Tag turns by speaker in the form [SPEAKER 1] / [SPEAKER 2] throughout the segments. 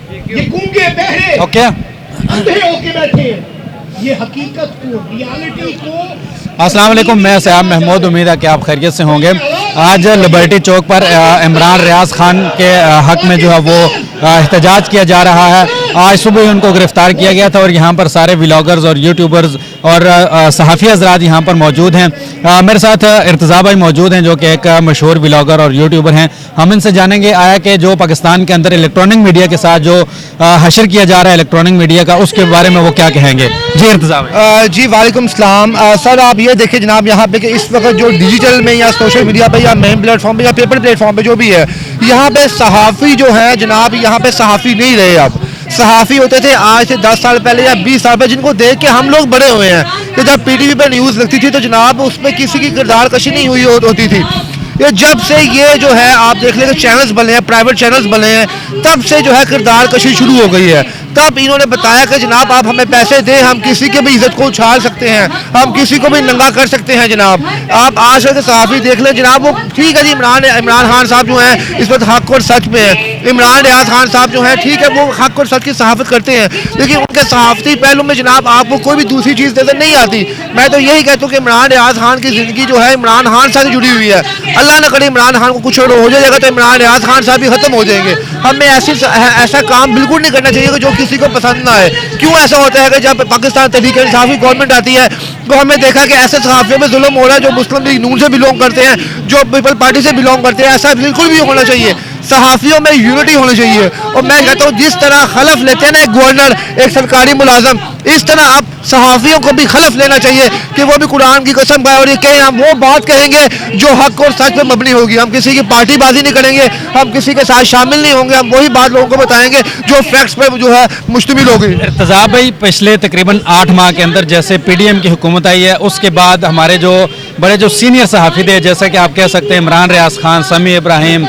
[SPEAKER 1] ये गूंगे बहरे
[SPEAKER 2] ओके
[SPEAKER 1] अंधे होके बैठे हैं। ये हकीकत को, रियलिटी को।
[SPEAKER 2] अस्सलाम वालेकुम, मैं सयाब महमूद, उम्मीद है कि आप खैरियत से होंगे। आज लिबर्टी चौक पर इमरान रियाज खान के हक में जो है वो एहतजाज किया जा रहा है। आज सुबह ही उनको गिरफ्तार किया गया था और यहाँ पर सारे व्लॉगर्स और यूट्यूबर्स और सहाफ़ी हज़रात यहाँ पर मौजूद हैं। मेरे साथ इर्तज़ा भाई मौजूद हैं जो कि एक मशहूर व्लॉगर और यूट्यूबर हैं। हम इनसे जानेंगे आया कि जो पाकिस्तान के अंदर इलेक्ट्रॉनिक मीडिया के साथ जो हशर किया जा रहा है इलेक्ट्रॉनिक मीडिया का, उसके बारे में वो क्या कहेंगे। जी इर्तज़ा भाई।
[SPEAKER 3] जी वालेकुम सलाम। सर आप ये देखिए जनाब यहाँ पे कि इस वक्त जो डिजिटल में या सोशल मीडिया पे या मेन प्लेटफॉर्म पे या पेपर प्लेटफॉर्म पे जो भी है, यहाँ पे सहाफ़ी जो है जनाब, यहाँ पे सहाफ़ी नहीं रहे। अब सहाफ़ी होते थे आज से 10 साल पहले या 20 साल पहले, जिनको देख के हम लोग बड़े हुए हैं कि जब पीटीवी पे न्यूज़ लगती थी तो जनाब उसमें किसी की किरदार कशी नहीं हुई होती थी। ये जब से ये जो है आप देख लें चैनल्स बने हैं, प्राइवेट चैनल्स बने हैं, तब से जो है किरदार कशी शुरू हो गई है। तब इन्होंने बताया कि जनाब आप हमें पैसे दें, हम किसी की भी इज्जत को उछाल सकते हैं, हम किसी को भी नंगा कर सकते हैं। जनाब आप आज के सहाफ़ी देख लें जनाब, वो ठीक है जी, इमरान खान साहब जो हैं इस वक्त हक और सच में है। इमरान रियाज खान साहब जो है ठीक है, वो हक और सच की सहाफ़त करते हैं, लेकिन उनके सहाफ़ती पहलू में जनाब आपको कोई भी दूसरी चीज़ नजर नहीं आती। मैं तो यही कहता हूँ कि इमरान रियाज खान की ज़िंदगी जो है इमरान खान साहब से जुड़ी हुई है। अल्लाह न करे इमरान खान को कुछ और हो जाएगा तो इमरान रियाज खान साहब भी ख़त्म हो जाएंगे। हमें ऐसा काम बिल्कुल नहीं करना चाहिए कि जो किसी को पसंद ना आए। क्यों ऐसा होता है कि जब पाकिस्तान तहरीक-ए-इंसाफ की गवर्नमेंट आती है तो हमने देखा कि ऐसे सहाफ़ियों में जुल्म हो रहा है जो मुस्लिम लीग नून से बिलोंग करते हैं, जो पीपल पार्टी से बिलोंग करते हैं। ऐसा बिल्कुल भी होना चाहिए। सहाफ़ियों में यूनिटी होनी चाहिए। और मैं कहता हूँ जिस तरह खलफ लेते हैं ना एक गवर्नर, एक सरकारी मुलाजम, इस तरह आप सहाफ़ियों को भी खलफ लेना चाहिए कि वो भी कुरान की कसम खाए और ये कहें हम वो बात कहेंगे जो हक और सच पे मबनी होगी। हम किसी की पार्टीबाजी नहीं करेंगे, हम किसी के साथ शामिल नहीं होंगे, हम वही बात लोगों को बताएंगे जो फैक्ट्स पे जो है मुश्तमिल होगी।
[SPEAKER 2] इर्तज़ा भाई, पिछले तकरीबन 8 माह के अंदर जैसे PDM की हुकूमत आई है, उसके बाद हमारे जो बड़े जो सीनियर सहाफ़ी थे, जैसे कि आप कह सकते हैं इमरान रियाज खान, समी इब्राहिम,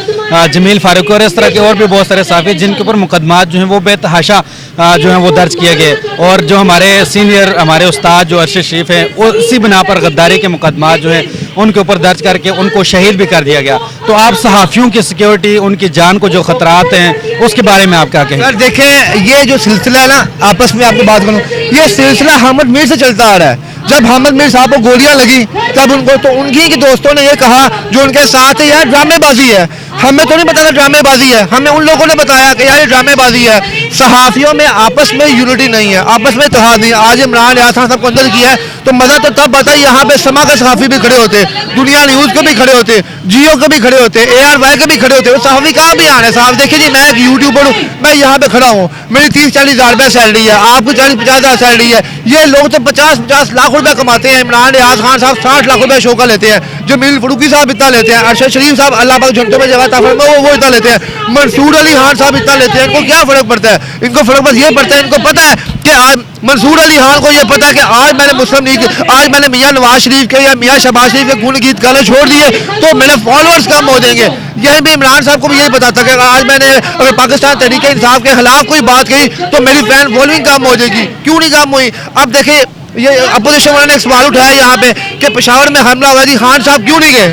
[SPEAKER 2] जमील फारूक और इस तरह के और भी बहुत सारे सहाफ़ी जिनके ऊपर मुकदमात जो हैं वो बेतहाशा जो हैं वो दर्ज किए गए, और जो हमारे सीनियर हमारे उस्ताद जो अरशद शरीफ हैं उसी बिना पर गद्दारी के मुकदमात जो हैं उनके ऊपर दर्ज करके उनको शहीद भी कर दिया गया। तो आप सहाफ़ियों की सिक्योरिटी, उनकी जान को जो खतरात हैं उसके बारे में आप क्या कहेंगे?
[SPEAKER 3] सर देखें, ये जो सिलसिला है ना, आपस में आपको बात करूँ, ये सिलसिला अहमद मीर से चलता आ रहा है। जब अहमद मीर साहब को गोलियां लगी तब उनको तो उनकी के दोस्तों ने ये कहा जो उनके साथ है यार ड्रामेबाजी है। हमें तो नहीं पता था ड्रामेबाजी है, हमें उन लोगों ने बताया कि यार ये ड्रामेबाजी है। सहाफ़ियों में आपस में यूनिटी नहीं है, आपस में इत्तेहाद नहीं है। आज इमरान रियाज खान साहब को अंदर किया है तो मज़ा तो तब आता है यहाँ पे समा के सहाफ़ी भी खड़े होते, दुनिया न्यूज़ के भी खड़े होते, जियो के भी खड़े होते, ARY के भी खड़े होते। सहाफ़ी कहाँ भी आने साहब। देखिए जी, मैं एक यूट्यूबर हूँ, मैं यहाँ पे खड़ा हूँ, मेरी 30-40 हज़ार रुपये सैलरी है, आपकी 40-50 हज़ार सैलरी है। ये लोग तो 50-50 लाख रुपए कमाते हैं। इमरान रियाज खान साहब 60 लाख रुपए शो का लेते हैं, जमील फारूकी साहब इतना लेते हैं, अरशद शरीफ साहब अल्लाह पाक झंडों में जगह अता फरमाए वो इतना लेते हैं, मंसूर अली खान साहब इतना लेते हैं। इनको क्या फ़र्क पड़ता है? इनको फ़र्क बस ये पड़ता है, इनको पता है कि आज मंसूर अली खान को ये पता है कि आज मैंने मुस्लिम लीग, आज मैंने मियाँ नवाज शरीफ के या मियाँ शहबाज शरीफ के गुण गीत गाना छोड़ दिए तो मेरे फॉलोअर्स कम हो जाएंगे। यही भी इमरान साहब को भी यही पता था कि आज मैंने अगर पाकिस्तान तहरीक-ए-इंसाफ के खिलाफ कोई बात कही तो मेरी फैन फॉलोइंग कम हो जाएगी। क्यों नहीं कम हुई? अब देखिए, ये अपोजिशन वालों ने एक सवाल उठाया यहाँ पे कि पेशावर में हमला हुआ जी, खान साहब क्यों नहीं गए?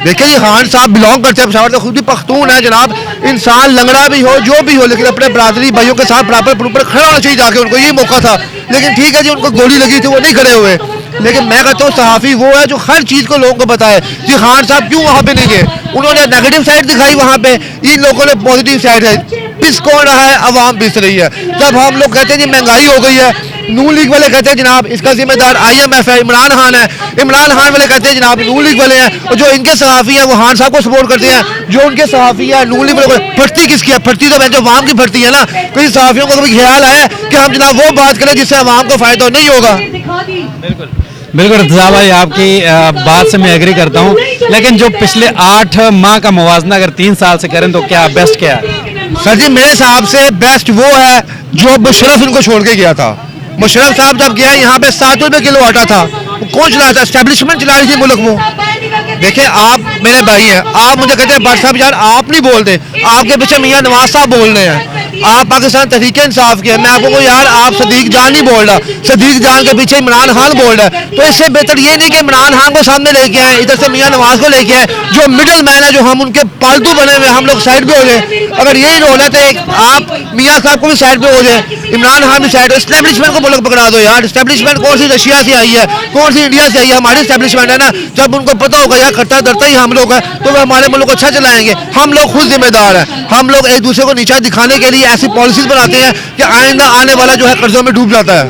[SPEAKER 3] देखिए जी, खान साहब बिलोंग करते हैं पेशावर से, खुद भी पख्तून है जनाब। इंसान लंगड़ा भी हो, जो भी हो, लेकिन अपने बरादरी भाइयों के साथ बराबर खड़ा होना चाहिए जाके। उनको यही मौका था, लेकिन ठीक है जी, उनको गोली लगी थी, वो नहीं खड़े हुए। लेकिन मैं कहता हूँ सहाफ़ी वो है जो हर चीज़ को लोगों को बताए जी। खान साहब क्यों वहाँ पे नहीं गए? उन्होंने नेगेटिव साइड दिखाई वहाँ पे, इन लोगों ने पॉजिटिव साइड है। पिस कौन रहा है? अवाम पिस रही है। जब हम लोग कहते हैं जी महंगाई हो गई है, नून लीग वाले कहते हैं जनाब इसका जिम्मेदार IMF है, इमरान खान है। इमरान खान वाले कहते हैं जनाब नून लीग वाले हैं, और जो इनके सहाफ़ी हैं वो खान साहब को सपोर्ट करते हैं। जो उनके सहाफ़ी है नून लीग वाले, फटती किसकी है? फटती तो जो अवाम की फटती है ना। कई सहाफ़ियों को कभी ख्याल आया कि हम जनाब वो बात करें जिससे अवाम को फ़ायदा नहीं होगा?
[SPEAKER 2] बिल्कुल इर्तज़ा भाई, आपकी बात से मैं एग्री करता हूँ, लेकिन जो पिछले 8 माह का मुवाजना अगर 3 साल से करें तो क्या बेस्ट क्या है?
[SPEAKER 3] सर जी मेरे हिसाब से बेस्ट वो है जो मुशर्रफ इनको छोड़ के गया था। मुशर्रफ साहब जब गया यहाँ पे 7 रुपये किलो आटा था, कौन चला था? एस्टेब्लिशमेंट चला रही थी मुल्क वो। देखिए आप मेरे भाई हैं, आप मुझे कहते हैं भट्ट साहब यार आप नहीं बोलते, आपके पीछे मियाँ नवाज साहब बोल रहे हैं। आप पाकिस्तान तहरीक इंसाफ के हैं, मैं आपको कोई यार आप सदीक जान नहीं बोल रहा, सदीक जान के पीछे इमरान खान बोल रहा है। तो इससे बेहतर ये नहीं कि इमरान खान को सामने लेके आए, इधर से मियां नवाज को लेके आए, जो मिडिल मैन है, जो हम उनके पालतू बने हुए, हम लोग साइड पे हो जाए। अगर यही रोल है तो आप मियां साहब को भी साइड पे हो जाए, इमरान खान भी साइड हो, स्टैब्लिशमेंट को बोलो पकड़ा दो यार। स्टैब्लिशमेंट कौन सी रशिया से आई है, कौन सी इंडिया से आई है? हमारी स्टैब्लिशमेंट है ना। जब उनको पता होगा यार खट्टा डरता ही हम लोग हैं, तो वो हमारे मुल्क को अच्छा चलाएंगे। हम लोग खुद जिम्मेदार हैं। हम लोग एक दूसरे को नीचा दिखाने के लिए ऐसी पॉलिसीज बनाते हैं कि आइंदा आने वाला जो है कर्जों में डूब जाता है।